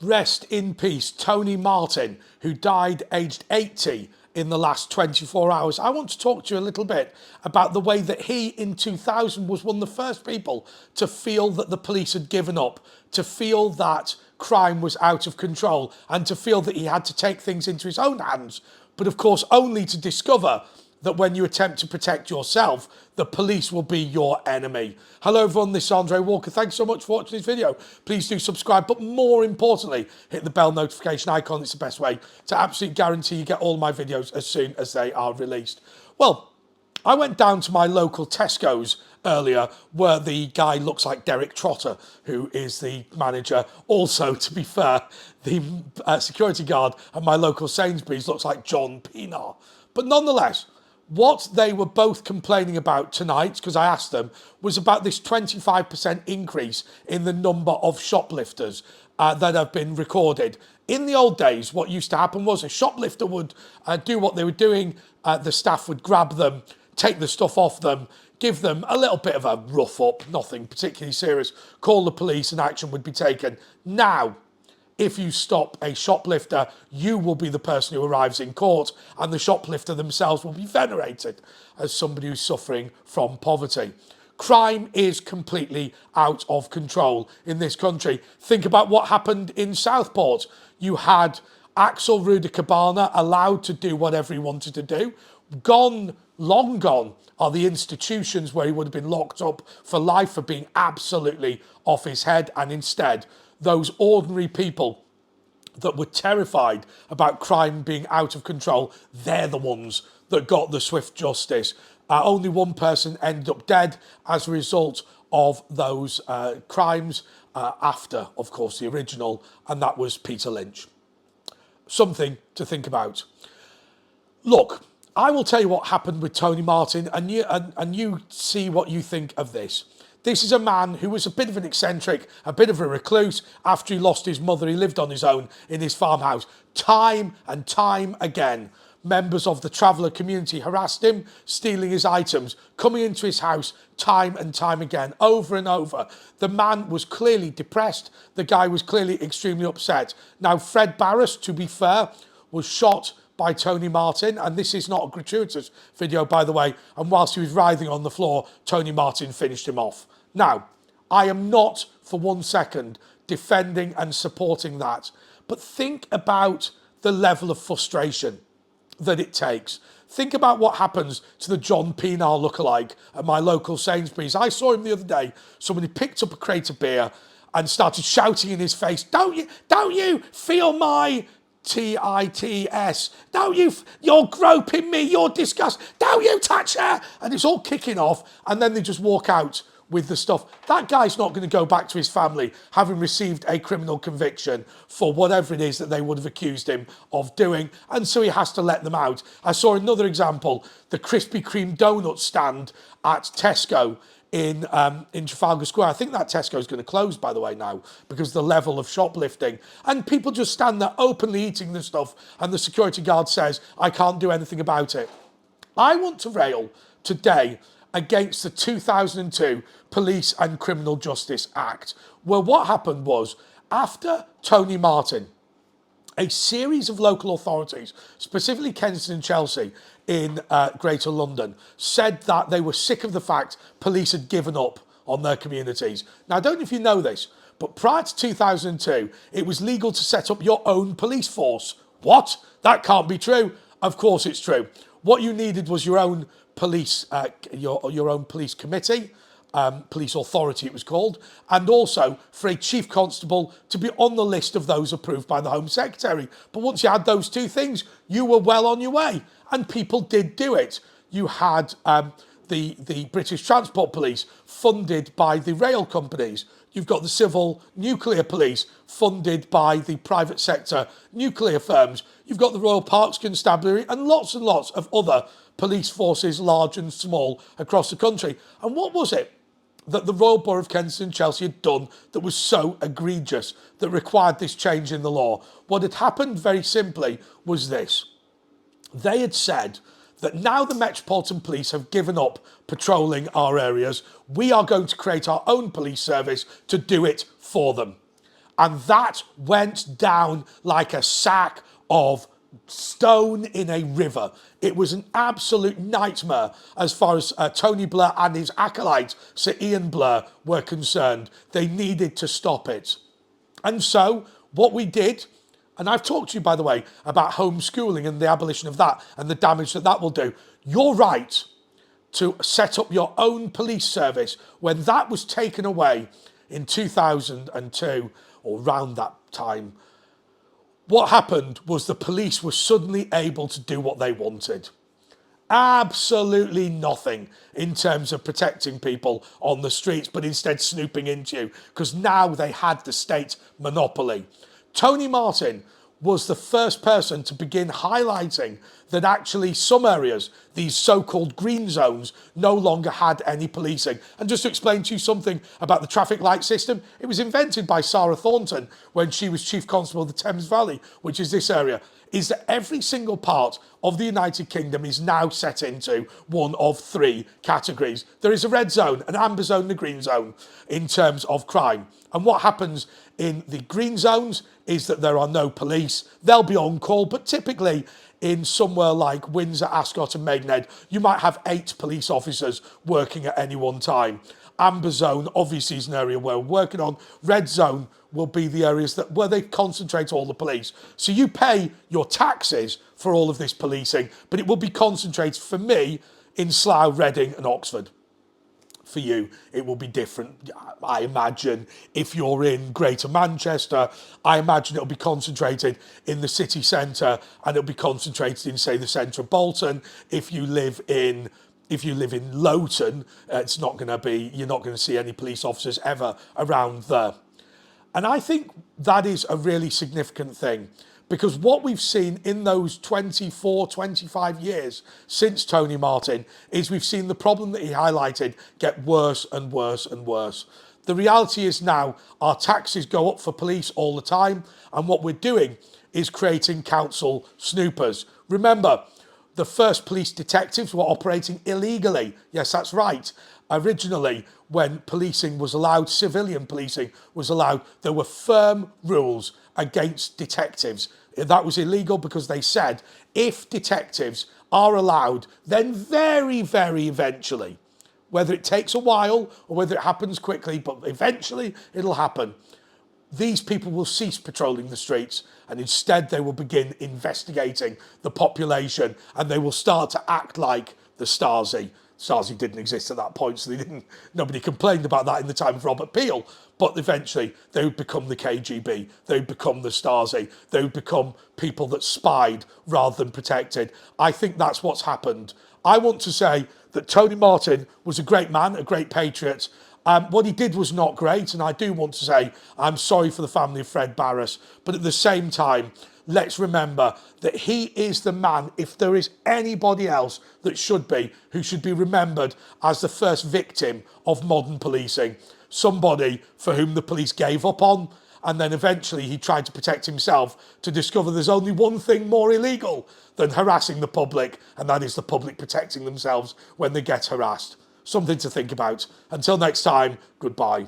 Rest in peace, Tony Martin, who died aged 80 in the last 24 hours. I want to talk to you a little bit about the way that he, in 2000, was one of the first people to feel that the police had given up, to feel that crime was out of control, and to feel that he had to take things into his own hands. But of course, only to discover that when you attempt to protect yourself, the police will be your enemy. Hello everyone, this is Andre Walker. Thanks so much for watching this video. Please do subscribe, but more importantly, hit the bell notification icon. It's the best way to absolutely guarantee you get all my videos as soon as they are released. Well, I went down to my local Tesco's earlier, where the guy looks like Derek Trotter, who is the manager. Also, to be fair, the security guard at my local Sainsbury's looks like John Pienaar. But nonetheless, what they were both complaining about tonight, because I asked them, was about this 25% increase in the number of shoplifters that have been recorded. In the old days, what used to happen was a shoplifter would do what they were doing, the staff would grab them, take the stuff off them, give them a little bit of a rough up, nothing particularly serious, call the police and action would be taken. Now, if you stop a shoplifter, you will be the person who arrives in court, and the shoplifter themselves will be venerated as somebody who's suffering from poverty. Crime is completely out of control in this country. Think about what happened in Southport. You had Axel Ruda allowed to do whatever he wanted to do. Gone, long gone, are the institutions where he would have been locked up for life for being absolutely off his head, and instead, those ordinary people that were terrified about crime being out of control, they're the ones that got the swift justice. Only one person ended up dead as a result of those crimes after, of course, the original, and that was Peter Lynch. Something to think about. Look, I will tell you what happened with Tony Martin, and you see what you think of this. This is a man who was a bit of an eccentric, a bit of a recluse. After he lost his mother, he lived on his own in his farmhouse. Time and time again, members of the traveller community harassed him, stealing his items, coming into his house time and time again, over and over. The man was clearly depressed. The guy was clearly extremely upset. Now, Fred Barras, to be fair, was shot by Tony Martin, and this is not a gratuitous video, by the way, and whilst he was writhing on the floor, Tony Martin finished him off. Now, I am not for 1 second defending and supporting that, but think about the level of frustration that it takes. Think about what happens to the John Pienaar lookalike at my local Sainsbury's. I saw him the other day. Somebody picked up a crate of beer and started shouting in his face, don't you feel my tits, you're groping me, you're disgusting, don't you touch her, and it's all kicking off, and then they just walk out with the stuff. That guy's not going to go back to his family having received a criminal conviction for whatever it is that they would have accused him of doing, and so he has to let them out. I saw another example, the Krispy Kreme donut stand at Tesco in Trafalgar Square. I think that Tesco is going to close, by the way, now, because of the level of shoplifting. And people just stand there openly eating the stuff, and the security guard says, I can't do anything about it. I want to rail today against the 2002 Police and Criminal Justice Act, where what happened was, after Tony Martin, a series of local authorities, specifically Kensington and Chelsea in Greater London, said that they were sick of the fact police had given up on their communities. Now, I don't know if you know this, but prior to 2002, it was legal to set up your own police force. What? That can't be true. Of course it's true. What you needed was your own police, your own police committee, police authority it was called, and also for a chief constable to be on the list of those approved by the Home Secretary. But once you had those two things, you were well on your way, and people did do it. You had the British Transport Police funded by the rail companies. You've got the civil nuclear police funded by the private sector nuclear firms. You've got the Royal Parks Constabulary and lots of other police forces, large and small, across the country. And what was it that the Royal Borough of Kensington and Chelsea had done that was so egregious, that required this change in the law? What had happened very simply was this. They had said that now the Metropolitan Police have given up patrolling our areas, we are going to create our own police service to do it for them. And that went down like a sack of stone in a river. It was an absolute nightmare as far as Tony Blair and his acolyte, Sir Ian Blair, were concerned. They needed to stop it. And so what we did, and I've talked to you, by the way, about homeschooling and the abolition of that and the damage that that will do. You're right to set up your own police service. When that was taken away in 2002 or around that time, what happened was the police were suddenly able to do what they wanted. Absolutely nothing in terms of protecting people on the streets, but instead snooping into you, because now they had the state monopoly. Tony Martin was the first person to begin highlighting that actually some areas, these so-called green zones, no longer had any policing. And just to explain to you something about the traffic light system, it was invented by Sarah Thornton when she was Chief Constable of the Thames Valley, which is this area, is that every single part of the United Kingdom is now set into one of three categories. There is a red zone, an amber zone, and a green zone in terms of crime. And what happens in the green zones is that there are no police. They'll be on call, but typically in somewhere like Windsor, Ascot and Maidenhead, you might have 8 police officers working at any one time. Amber zone obviously is an area where we're working on. Red zone will be the areas where they concentrate all the police. So you pay your taxes for all of this policing, but it will be concentrated for me in Slough, Reading and Oxford. For you, it will be different. I imagine if you're in Greater Manchester, I imagine it'll be concentrated in the city centre and it'll be concentrated in, say, the centre of Bolton. If you live in Lowton, it's not going to be, you're not going to see any police officers ever around there. And I think that is a really significant thing, because what we've seen in those 24, 25 years since Tony Martin is we've seen the problem that he highlighted get worse and worse and worse. The reality is now our taxes go up for police all the time, and what we're doing is creating council snoopers. Remember, the first police detectives were operating illegally. Yes, that's right. Originally, when policing was allowed, civilian policing was allowed, there were firm rules against detectives. That was illegal because they said if detectives are allowed, then very, very eventually, whether it takes a while or whether it happens quickly, but eventually it'll happen, these people will cease patrolling the streets and instead they will begin investigating the population and they will start to act like the Stasi. Stasi didn't exist at that point, so nobody complained about that in the time of Robert Peel. But eventually they would become the KGB, they would become the Stasi, they would become people that spied rather than protected. I think that's what's happened. I want to say that Tony Martin was a great man, a great patriot. What he did was not great, and I do want to say I'm sorry for the family of Fred Barras, but at the same time, let's remember that he is the man, if there is anybody else that should be, who should be remembered as the first victim of modern policing. Somebody for whom the police gave up on, and then eventually he tried to protect himself to discover there's only one thing more illegal than harassing the public, and that is the public protecting themselves when they get harassed. Something to think about. Until next time, goodbye.